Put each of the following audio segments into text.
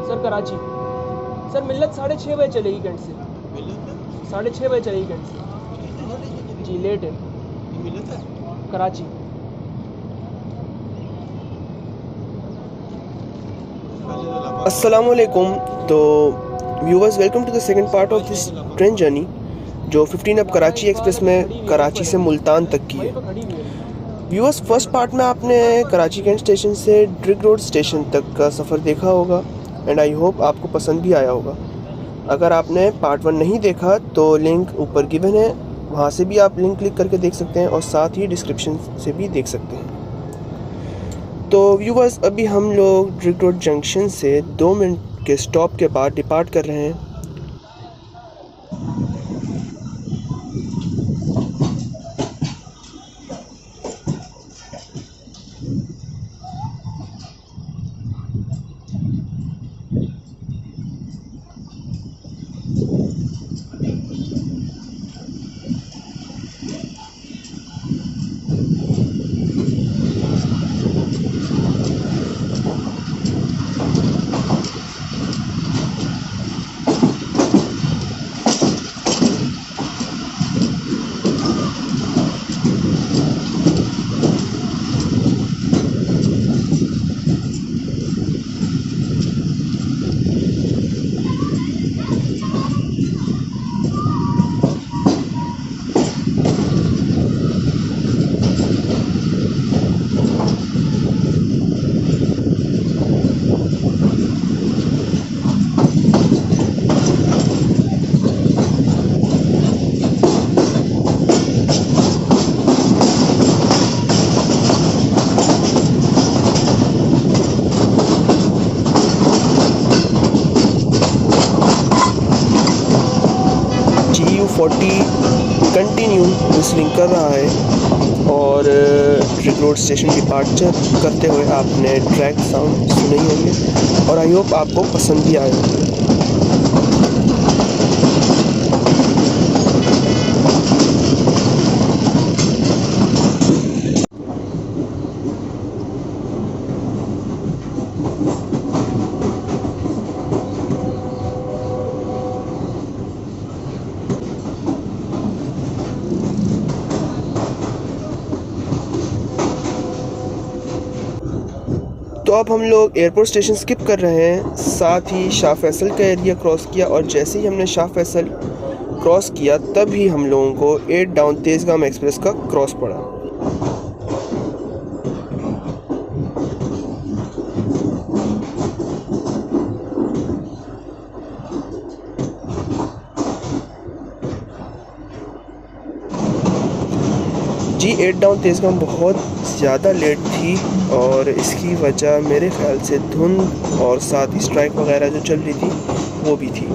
Sir Karachi. Sir मिल्लत 6:30 बजे चलेगी cantt से। मिलत 6:30 बजे चलेगी कैंट से। है जी लेट है। मिलत है कराची। अस्सलामुअलैकुम। तो viewers, welcome to the second part of this train journey जो 15 अब कराची एक्सप्रेस में कराची से मुल्तान तक की है। व्यूवर्स, फर्स्ट पार्ट में आपने कराची कैंट स्टेशन से ड्रिग रोड स्टेशन तक का सफ़र देखा होगा एंड आई होप आपको पसंद भी आया होगा। अगर आपने पार्ट 1 नहीं देखा तो लिंक ऊपर गिवन है, वहाँ से भी आप लिंक क्लिक करके देख सकते हैं और साथ ही डिस्क्रिप्शन से भी देख सकते हैं। तो व्यूवर्स, अभी हम लोग ड्रिग रोड जंक्शन से 2 मिनट के स्टॉप के बाद डिपार्ट कर रहे हैं। GU40 कंटिन्यू विस्लिंग कर रहा है और ड्रिग रोड स्टेशन डिपार्चर करते हुए आपने ट्रैक साउंड सुने ही होंगे और आई होप आपको पसंद भी आया होगा। तो अब हम लोग एयरपोर्ट स्टेशन स्किप कर रहे हैं, साथ ही शाह फैसल का एरिया क्रॉस किया और जैसे ही हमने शाह फैसल क्रॉस किया तभी हम लोगों को 8 डाउन तेज़गाम एक्सप्रेस का क्रॉस पड़ा। जी 8 डाउन तेज़गाम बहुत ज़्यादा लेट थी और इसकी वजह मेरे ख़्याल से धुंध और साथ ही स्ट्राइक वगैरह जो चल रही थी वो भी थी।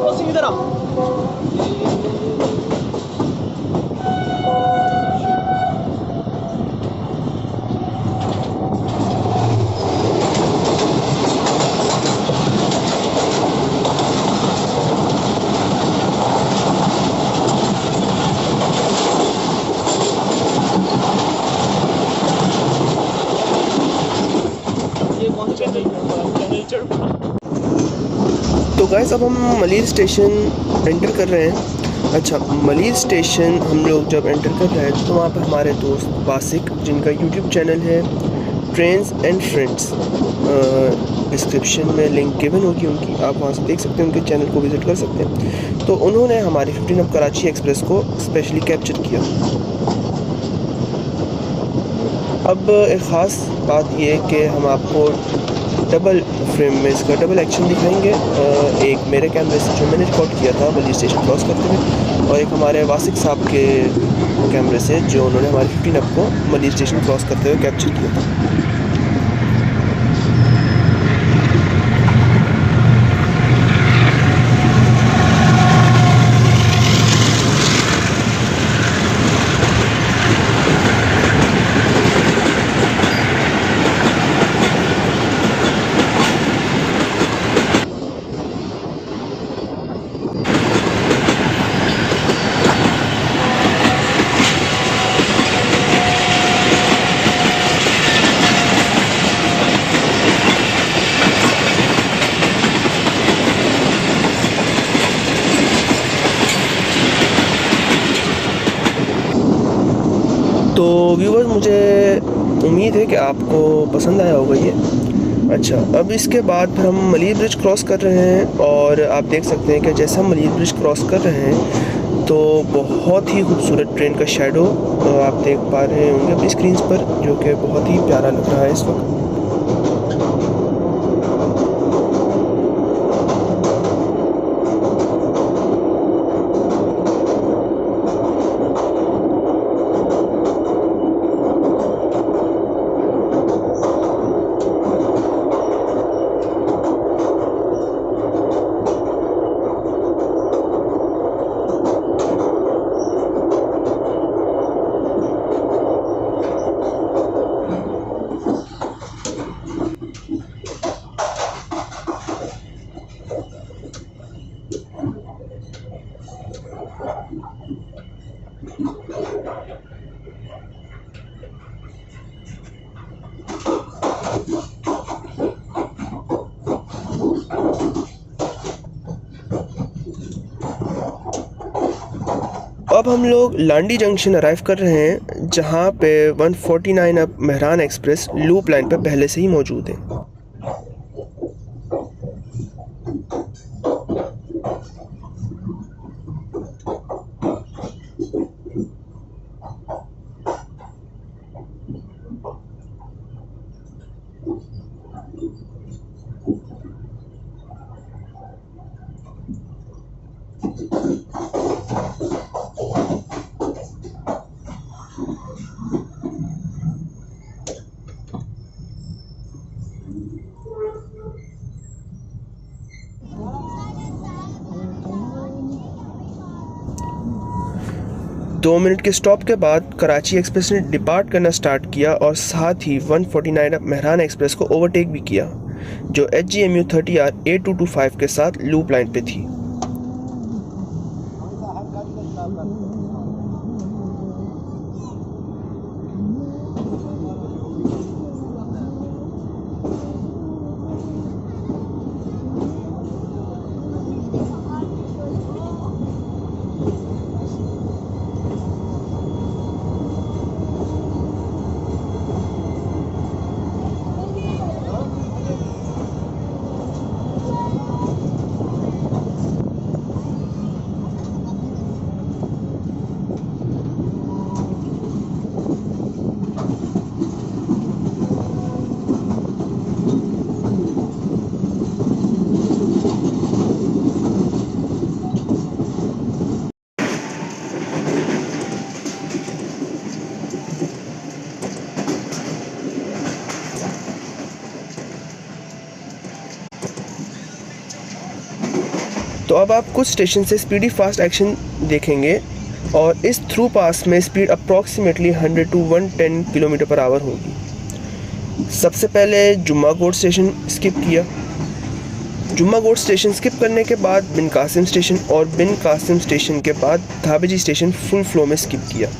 क्रॉसिंग इधर आ। तो गाइस अब हम मलीर स्टेशन एंटर कर रहे हैं। अच्छा, मलीर स्टेशन हम लोग जब एंटर कर रहे हैं तो वहाँ पर हमारे दोस्त बासिक, जिनका यूट्यूब चैनल है ट्रेन्स एंड फ्रेंड्स, डिस्क्रिप्शन में लिंक गिवन होगी उनकी, आप वहाँ से देख सकते हैं, उनके चैनल को विज़िट कर सकते हैं। तो उन्होंने हमारी 15 अप कराची एक्सप्रेस को स्पेशली कैप्चर किया। अब एक ख़ास बात ये है कि हम आपको डबल फ्रेम में इसका डबल एक्शन दिखाएंगे, एक मेरे कैमरे से जो मैंने रिकॉर्ड किया था मलीर स्टेशन क्रॉस करते हुए, और एक हमारे वासिक साहब के कैमरे से जो उन्होंने हमारी 15 अप को मलीर स्टेशन क्रॉस करते हुए कैप्चर किया था। तो व्यूअर्स, मुझे उम्मीद है कि आपको पसंद आया होगा ये। अच्छा, अब इसके बाद फिर हम मलीर ब्रिज क्रॉस कर रहे हैं, और आप देख सकते हैं कि जैसे हम मलीर ब्रिज क्रॉस कर रहे हैं तो बहुत ही खूबसूरत ट्रेन का शैडो आप देख पा रहे होंगे अपनी स्क्रीन पर, जो कि बहुत ही प्यारा लग रहा है इस वक्त। अब हम लोग लांडी जंक्शन अराइव कर रहे हैं, जहां पे 149 up Mehran express loop line पर पहले से ही मौजूद है। दो मिनट के स्टॉप के बाद कराची एक्सप्रेस ने डिपार्ट करना स्टार्ट किया, और साथ ही 149 अप मेहरान एक्सप्रेस को ओवरटेक भी किया, जो HGMU 30R A225 के साथ लूप लाइन पे थी। तो अब आप कुछ स्टेशन से स्पीडी फास्ट एक्शन देखेंगे, और इस थ्रू पास में speed approximately 100 to 110 kilometre per hour होगी। सबसे पहले जुम्मा गोड स्टेशन स्किप किया। जुम्मा गोड स्टेशन स्किप करने के बाद बिन कासिम स्टेशन, और बिन कासिम स्टेशन के बाद धाबेजी स्टेशन फुल फ्लो में स्किप किया।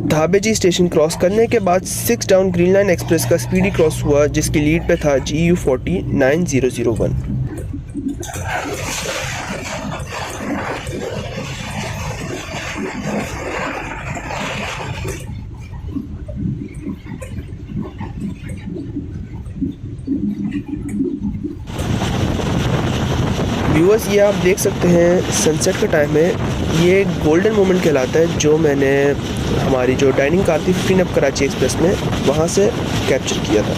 धाबेजी स्टेशन क्रॉस करने के बाद 6 डाउन ग्रीन लाइन एक्सप्रेस का स्पीडी क्रॉस हुआ, जिसकी लीड पे था GU40 9001। व्यूअर्स, ये आप देख सकते हैं सनसेट का टाइम है। ये गोल्डन मोमेंट कहलाता है, जो मैंने हमारी जो डाइनिंग कार थी 15 अप कराची एक्सप्रेस में, वहाँ से कैप्चर किया था।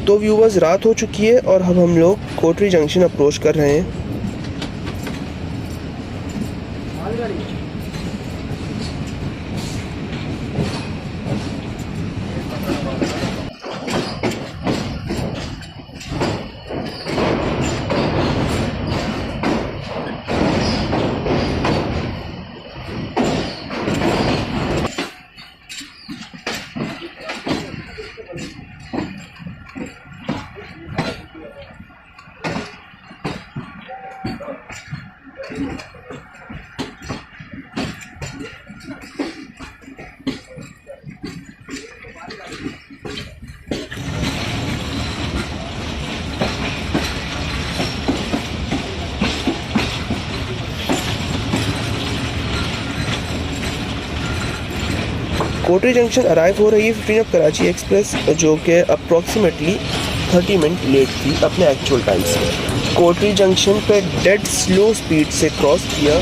तो व्यूवर्स, रात हो चुकी है और अब हम लोग कोटरी जंक्शन अप्रोच कर रहे हैं। कोटरी जंक्शन अराइव हो रही है 15 अप कराची एक्सप्रेस, जो कि अप्रॉक्सीमेटली 30 मिनट लेट थी अपने एक्चुअल टाइम से। कोटरी जंक्शन पे डेड स्लो स्पीड से क्रॉस किया।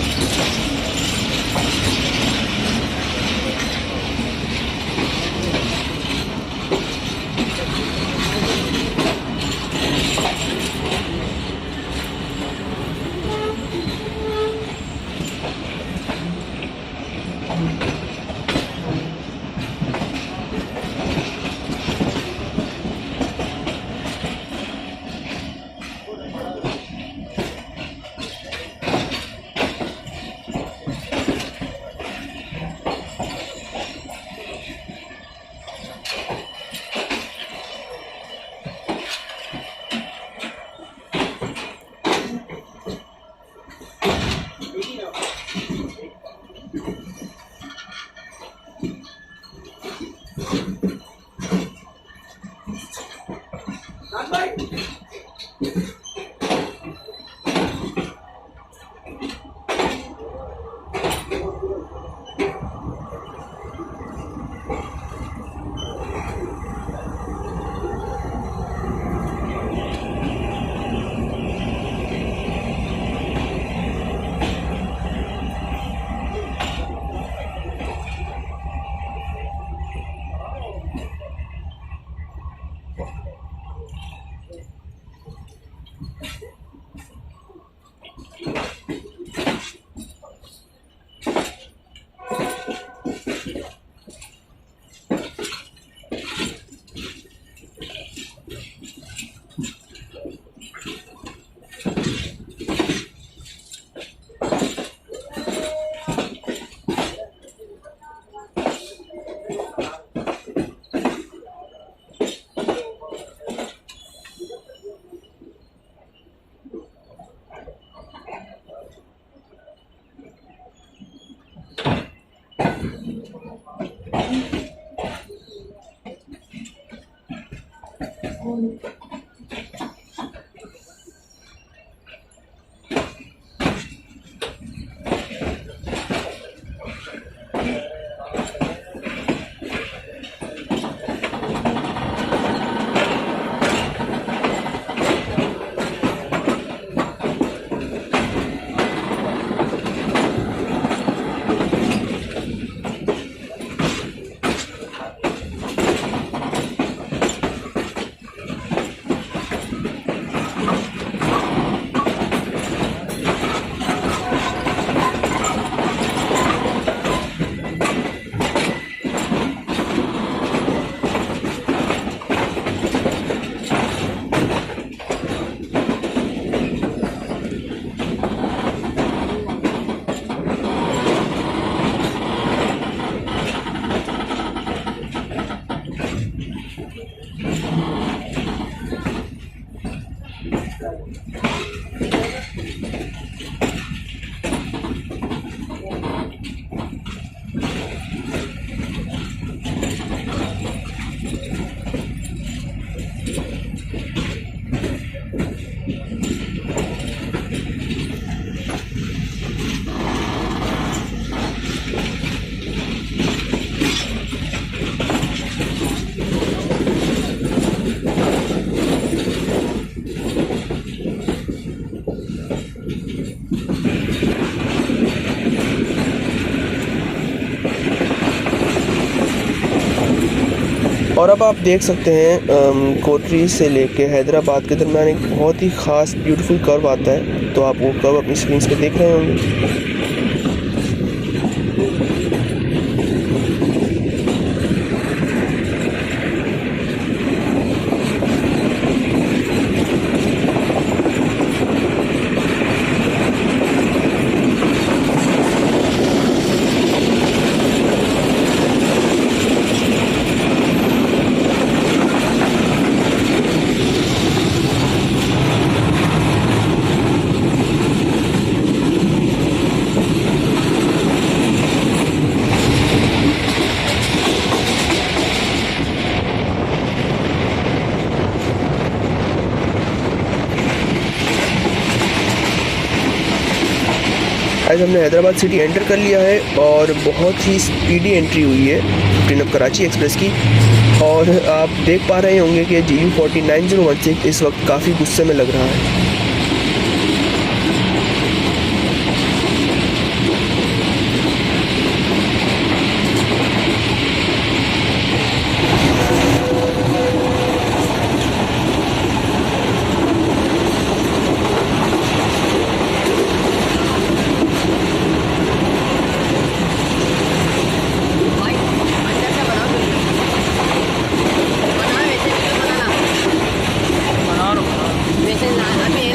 और अब आप देख सकते हैं कोटरी से लेके हैदराबाद के दरमियान एक बहुत ही ख़ास ब्यूटीफुल कर्व आता है, तो आप वो कर्व अपनी स्क्रीन पे देख रहे होंगे। आज हमने हैदराबाद सिटी एंटर कर लिया है और बहुत ही स्पीडी एंट्री हुई है 15 अप कराची एक्सप्रेस की। और आप देख पा रहे होंगे कि GU 49016 इस वक्त काफ़ी गुस्से में लग रहा है। वैसे अभी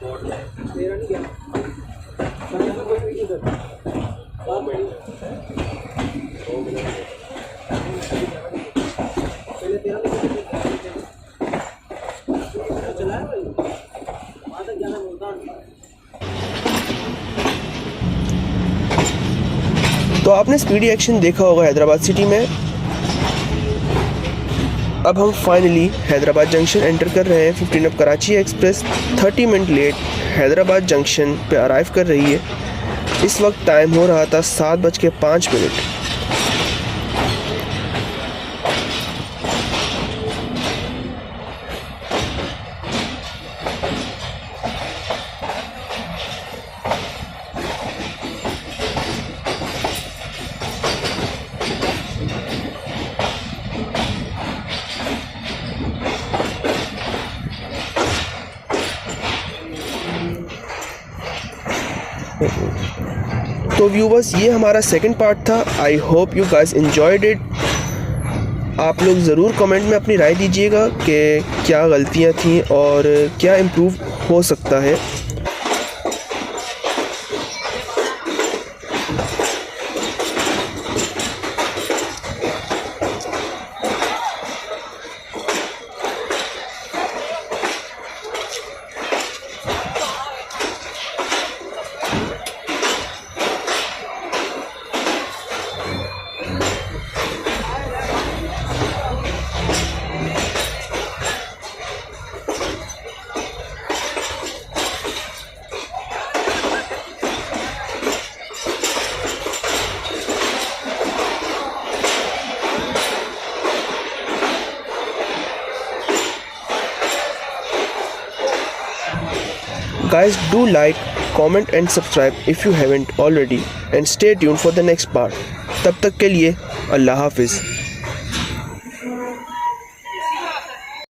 तेरा नहीं गया इधर पहले तेरा चला है भाई वहाँ तक जाना मुल्तान। तो आपने स्पीडी एक्शन देखा होगा हैदराबाद सिटी में। अब हम फाइनली हैदराबाद जंक्शन एंटर कर रहे हैं। 15 up Karachi express 30 minute late Hyderabad junction पे अराइव कर रही है। इस वक्त टाइम हो रहा था 7:05। तो व्यूवर्स, ये हमारा सेकंड पार्ट था। I hope you guys enjoyed it. आप लोग ज़रूर कमेंट में अपनी राय दीजिएगा कि क्या गलतियाँ थीं और क्या इम्प्रूव हो सकता है। Guys, do like, comment and subscribe if you haven't already and stay tuned for the next part. तब तक के लिए अल्लाह हाफिज़।